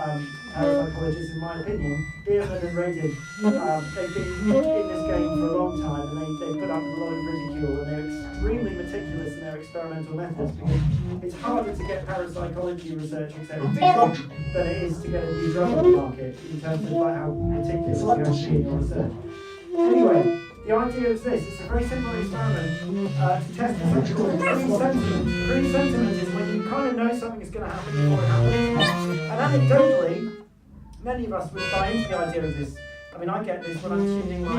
parapsychologists in my opinion, Bierman and Radin, they've been in this game for a long time, and they put up with a lot of ridicule, and they're extremely meticulous in their experimental methods, because it's harder to get parapsychology research accepted than it is to get a new drug on the market, in terms of like how meticulous you have to be in your research. Anyway, the idea is this: it's a very simple experiment to test something called pre-sentiment. Pre-sentiment is when you kind of know something is going to happen before it happens. And anecdotally, many of us would buy into the idea of this. I mean, I get this when I'm tuning I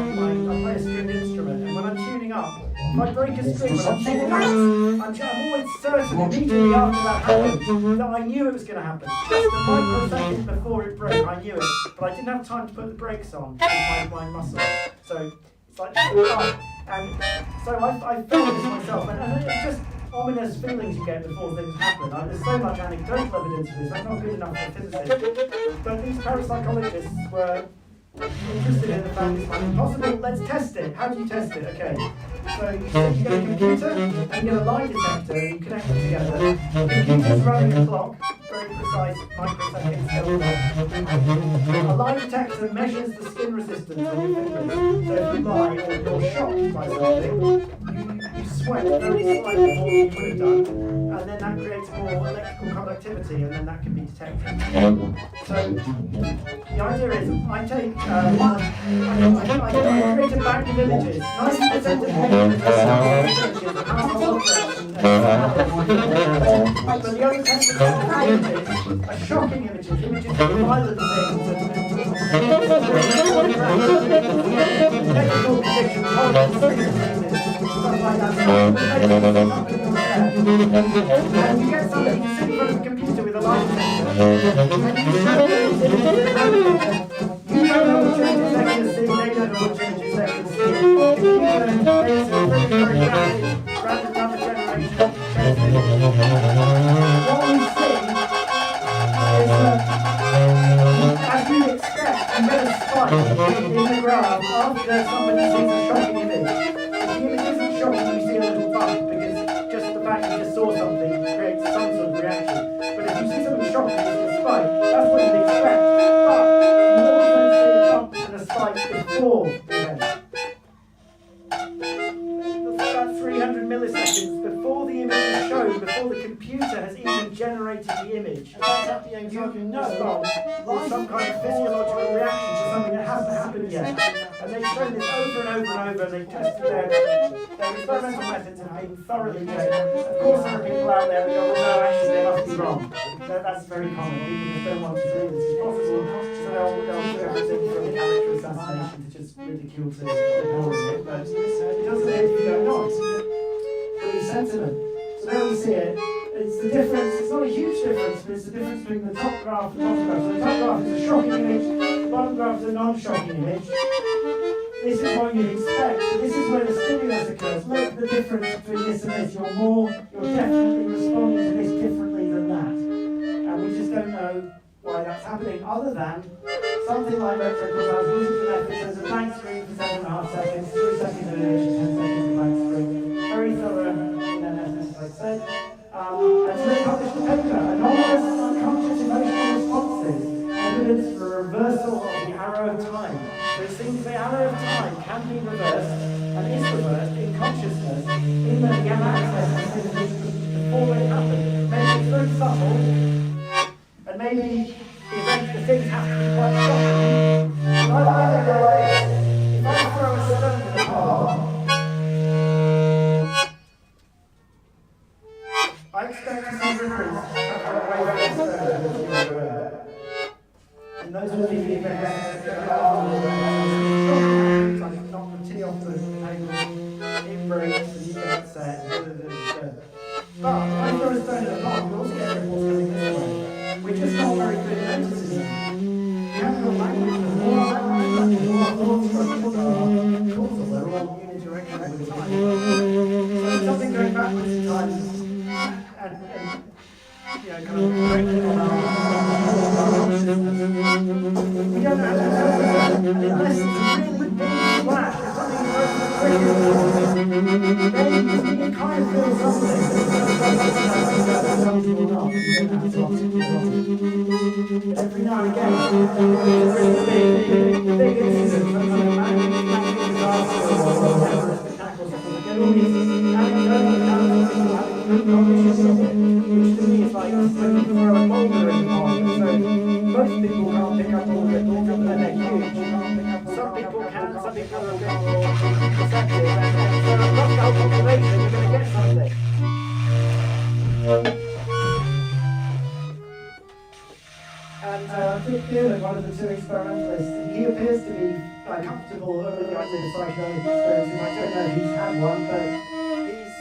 play a stringed instrument, and when I'm tuning up, if I break a string when I'm tuning up, I'm always certain immediately after that happens that I knew it was going to happen. Just a microsecond before it broke, I knew it, but I didn't have time to put the brakes on with my muscle. So it's like, and so I felt this myself, and it's just ominous feelings you get before things happen. There's so much anecdotal evidence of this, that's not good enough for physicists. But these parapsychologists were interested in the fact this might be possible. Let's test it. How do you test it? Okay. So you get a computer and you get a lie detector and you connect them together. The computer's running a clock, very precise microsecond scale clock. A lie detector measures the skin resistance on your fingers. So if you lie or you're shocked by something, you sweat very slightly more than you would have done. And then that creates more electrical conductivity, and then that can be detected. So the idea is, I take, I create a bank of images. 90% of the images are household objects and but the other 10% of the images are shocking images of violent things, technical conditions, stuff like that. And you get somebody to sit in front of a computer with a lie detector, and you show those images around them. You don't know which images they're going to see, they don't know which images they're going to see. It's a very, very rapid number generation. What we see is that, as you'd expect, you get a spike in the graph after somebody sees a shocking image. If the image isn't shocking, you see a little bump, because just the fact you just saw something creates some sort of reaction. But if you see something shocking, you see a spike. That's what you'd expect. But you also see a bump and a spike before the event. That's about 300 milliseconds before the image is shown, before the computer has even generated the image. You know some kind of physiological reaction to something that hasn't happened yet. And they've shown this over and over and over, and they've tested their experimental methods have been thoroughly checked. Of course there are people out there who go, well, no, actually they must be wrong. That's very common. People just don't want to believe this is possible, so they'll do everything from character assassination to just ridicule to ignoring it. But it doesn't appear to be going on. Really sentiment. So there we see it. It's the difference, it's not a huge difference, but it's the difference between the top graph and the bottom graph. So the top graph is a shocking image, the bottom graph is a non-shocking image. This is what you'd expect, but this is where the stimulus occurs. Look at the difference between this and this. You're definitely responding to this differently than that. And we just don't know why that's happening, other than something like Rutherford College using the method. There's a blank screen for 7.5 seconds, 3 seconds animation, 10 seconds of blank screen. Very thorough in their methods, as I said. And so they published a paper, anomalous unconscious emotional responses, evidence for a reversal of the arrow of time. So it seems the arrow of time can be reversed, and is reversed in consciousness, in that we have access to things before they happen. Maybe it's very subtle, and maybe the things have to be quite shocking. But I like it like this. If I throw a stone in a car, I expect to see ripples away from the stone. And those will be the events that are knock the tea off the table, it breaks, and you get upset. But if I throw a stone in a pond, you also get ripples coming this way. We're just not very good at noticing them. We haven't got language for all our language, all our thought structures are causal, they're all unidirectional with time. So there's something going backwards in time, and kind of breaking on our consciousness. We don't know how to interpret that, and unless it's a really big splash, something very quick, then it kind of feels something. Something or not, we don't know how to articulate it. But every now and again, it's a really big incident, some kind of magnetic disaster or terrorist attack or something. We get all these anecdotal accounts of people having good cognition of it, which to me is like when you throw a boulder in the pond. So most people can't pick up all the boulders, and they're huge. Some people can, some people are a bit more perceptive, and so across the whole population, you're going to get something. And Dick Dillon, one of the two experimentalists, he appears to be comfortable with the idea of psychedelic experiences. I don't know if he's had one, but he's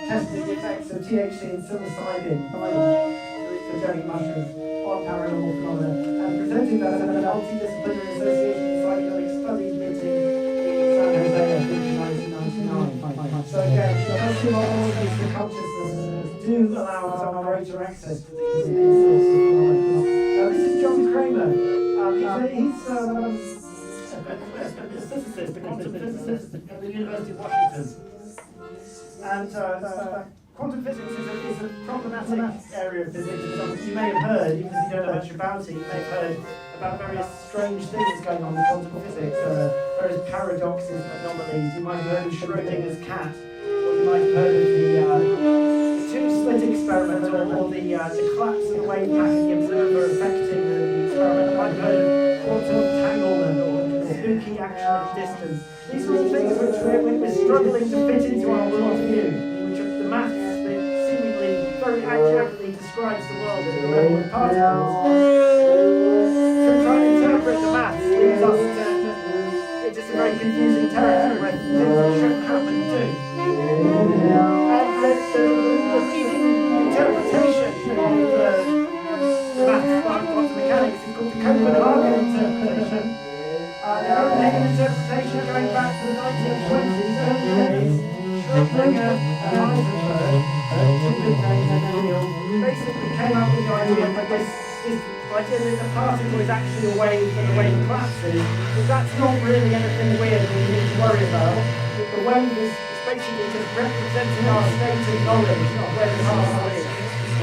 tested the effects of THC and psilocybin, psychedelic mushrooms, on paranormal phenomena, and presented that at a multidisciplinary association of psychedelic studies meeting in San Jose, I think, in 1999. So again, sociologists and consciousness do allow some greater access to these sorts of phenomena. This is John Kramer. He's a physicist, a quantum physicist at the University of Washington. And quantum physics is a problematic area of physics. You may have heard, even if you don't know much about it, you may have heard about various strange things going on in quantum physics, various paradoxes and anomalies. You might have heard of Schrodinger's cat, or you might have heard of the two-slit experiment, or the collapse of the wave packet, the observer affecting the experiment. You might have heard of quantum entanglement, or spooky action at distance. These are all things which we're struggling to fit into our worldview, which are the maths that seemingly very accurately describes the world at the level of particles. So trying to interpret the maths leads us to just a very confusing territory where things that shouldn't happen do. And the leading interpretation of the maths behind quantum mechanics is called the Copenhagen interpretation. Their own interpretation going back to the 1920s, early came up with the idea that this idea that the particle is actually a wave and the wave collapses, but that's not really anything weird that you need to worry about. The wave is basically just representing our state of knowledge, not where the particle is.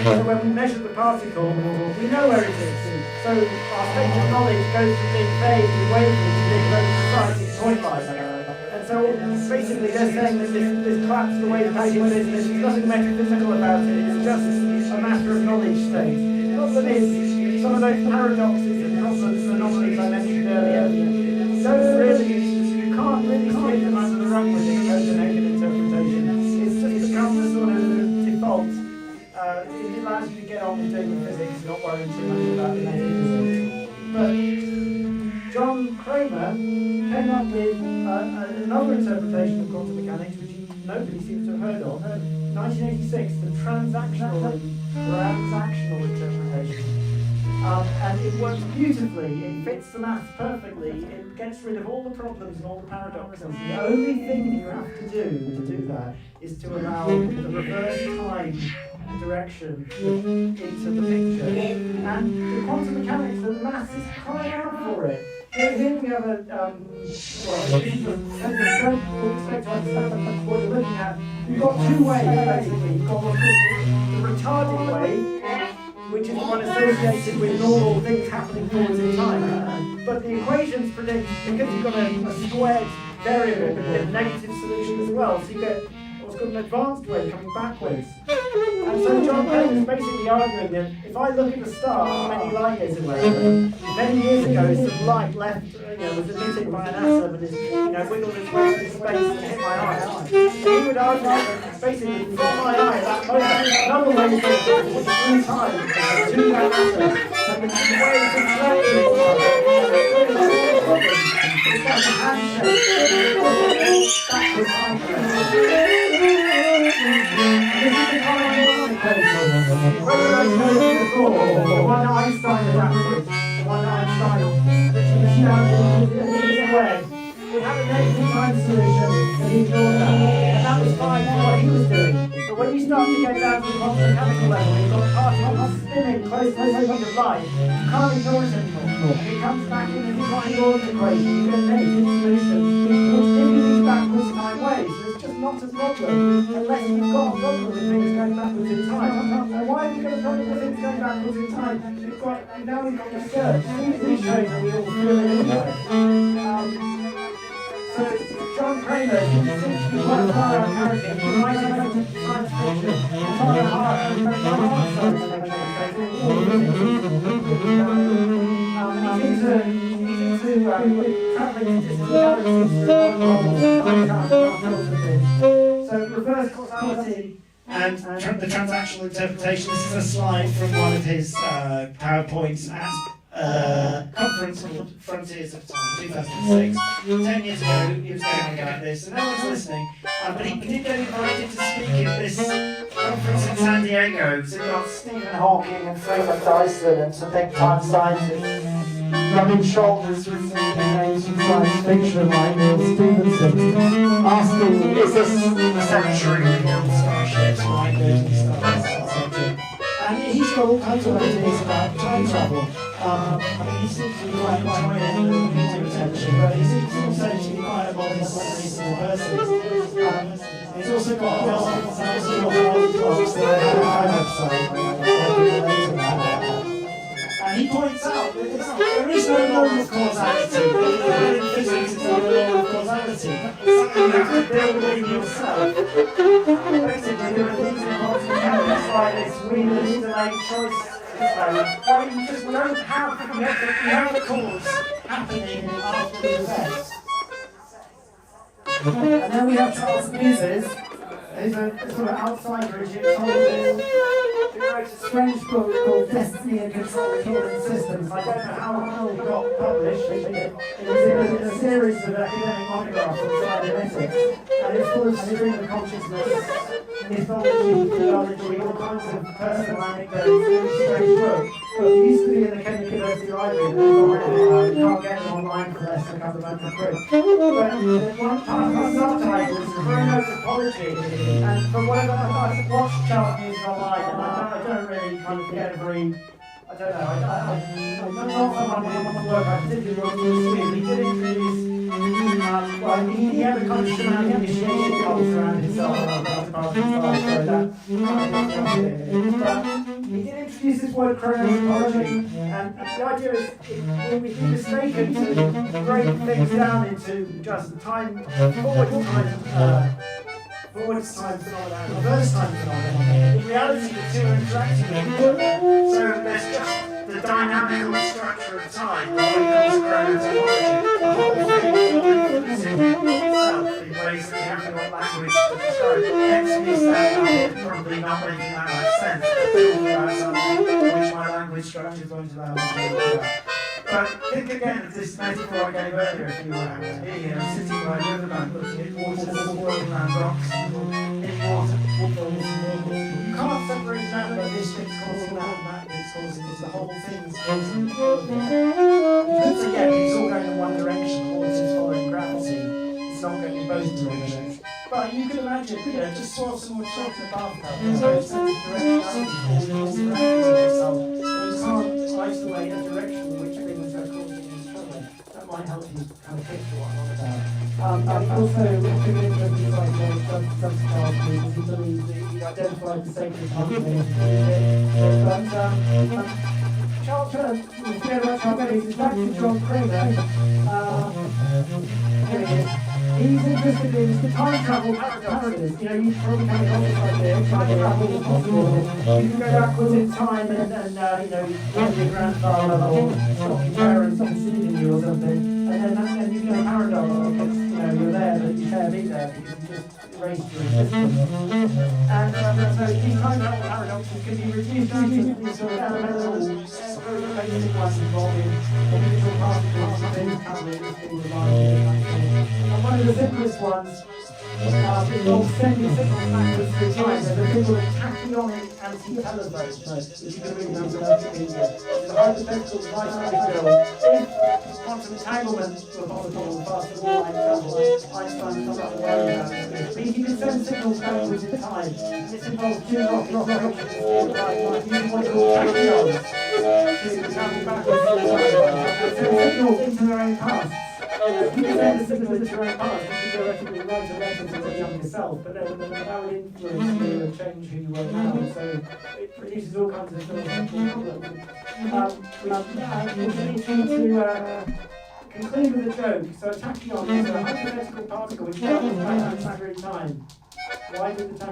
So when we measure the particle, we know where it is. So our state of knowledge goes from being vague and wavy to being very precise and point-like. And so basically they're saying that this collapse, the way the particle is, there's nothing metaphysical about it, it's just a matter of knowledge state. The problem is, some of those paradoxes and problems and anomalies I mentioned earlier, you can't really sweep them under the rug with this code-naked interpretation. It's just become the sort of default. It allows you to get on with doing the physics, not worrying too much about the metaphysics. But John Kramer came up with another interpretation of quantum mechanics, which nobody seems to have heard of. 1986, the transactional interpretation. And it works beautifully, it fits the maths perfectly, it gets rid of all the problems and all the paradoxes. The only thing you have to do that is to allow the reverse time direction into the picture. And the quantum mechanics and the maths is crying out for it. Here we have a, don't expect to understand what you're looking at. You've got two waves basically. You've got what's called the retarded wave, which is one associated with normal things happening forwards in time. But the equations predict, because you've got a squared variable with a negative solution as well, so you get what's called an advanced wave coming backwards. And so John Payne is basically arguing that if I look at the star many light years away, many years ago some light left, was emitted by an atom and wiggled its way through space and hit my eye. He would argue that basically from my eye at that moment, another wave was through time to that atom, and the two waves interact with each other. It's like a handshake. Backwards time. This is the kind of whether I told you before, the one that Einstein adapted, the one that Einstein literally shouted in his way, we had a negative time solution and he ignored that. And that was fine for what he was doing. But when you start to get down to the quantum mechanical level, you've got particles spinning close to the speed of light, you can't ignore it anymore. If it comes back in and you can't ignore the equation, you get a negative solution, which gives you these backwards time waves. Not a problem, unless you've got a problem with things going backwards in time. And why have you got a problem with things going backwards in time? We've got research. These shows that we all feel it anyway. So John Kramer seems to be quite a far out character. He's writing science fiction. He's on a hard science fiction. He seems to travelling to distant galaxies. So reverse causality and the transactional interpretation. This is a slide from one of his PowerPoints at conference called Frontiers of Time, 2006. 10 years ago, he was going on about this, and no one's listening. But he did get invited to speak at this conference in San Diego. So you've got Stephen Hawking and Freeman Dyson and some big-time scientists rubbing shoulders with names from science fiction like Neil Stephenson, asking, is this the century we build starships, right, those stars, etc. And he's got all kinds of ideas about time travel. He seems to be quite enjoying the media attention, but he seems also to be quite a modest and reasonable person. He's also got building blocks that I have on my website. And he points out that there is no law of causality. In physics, it's not a law of causality. It's something you have to build in yourself. Basically, there are things in quantum mechanics like this Wheeler's delayed choice where you just don't have the cause happening after the effect. And then we have Charles Muses, who's a sort of outsider Egyptologist, who wrote a strange book called Destiny and Control of Human Systems. I don't know how it got published. It was in a series of academic monographs on cybernetics, and it's full of stream of consciousness, mythology, theology, all kinds of personal anecdotes. It's a strange book. But it used to be in the Cambridge University Library, but you can't get it online for less than a couple of £100. But one part of my subtitle is chronotopology, and from whatever I've watched Charles Muses online, and I don't really kind of get a very, I don't know, I'm not someone who wants to work out particularly what he was doing. He did introduce, well, he had a kind of shamanic initiation cult around himself about his life, so that, he did introduce this word chronotypology, and the idea is we've been mistaken to break things down into just time, forward time phenomenon, reverse time phenomenon. In reality, the two are interacting with each other. So there's just the dynamical structure of time, what we call chronotypology. The whole thing is influencing itself in ways that we haven't got language to describe. Hence me saying I'm probably not making that much sense. Talking about something which my language structure is going to allow me to talk about. But think again of this metaphor I gave earlier, if you were here, sitting by a riverbank looking at water swirling around rocks in water. You can't separate that, but this thing's causing that is causing this, the whole thing's causing because again, it's all going in one direction, water is following gravity, it's not going in both directions. But you can imagine, just swirl some more chalk in the bathtub, so it's sense of directionality all interacting with itself, and you can't isolate a direction in which things are causing each other. That might help you kind of picture what I'm on about. And also, we're going to get into the psychedelic substance because he believes that he identified the sacred company. Charles, Charles Bates, back to John Kramer. Here he is. He's interested in the time travel paradoxes. You know, you probably come across this idea, time travel is possible. You can go backwards in time and you know, your grandfather or stop your parents conceiving you or something. And then you get a paradox because, you know, you're there but you can't be there because you just erased your existence. And so these time travel paradoxes can be reduced down to these sort of elemental, very basic ones involving individual particles, things, tablets, things like and one of the simplest ones involves sending signals backwards through time. There's a thing called a tachyonic antitelephote, which you can read on Wikipedia. It's a hypothetical device particle. If quantum entanglement were possible faster than light travel, Einstein was not worried about it. But you can send signals backwards in time. This involves two rocket operations using what is called tachyons to travel backwards through time. Send signals into their own past. You can send a signal into your own past, you can theoretically write a letter to your younger self, but then that would influence you and change who you are now, so it produces all kinds of philosophical problems. We need to conclude with a joke. So a tachyon is a hypothetical particle which travels back and forth in time. Why did the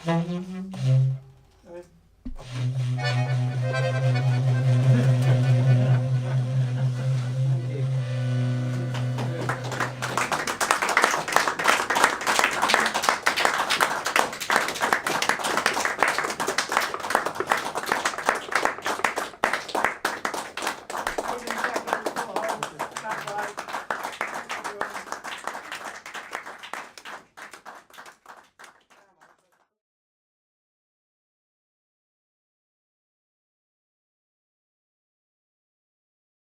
tachyon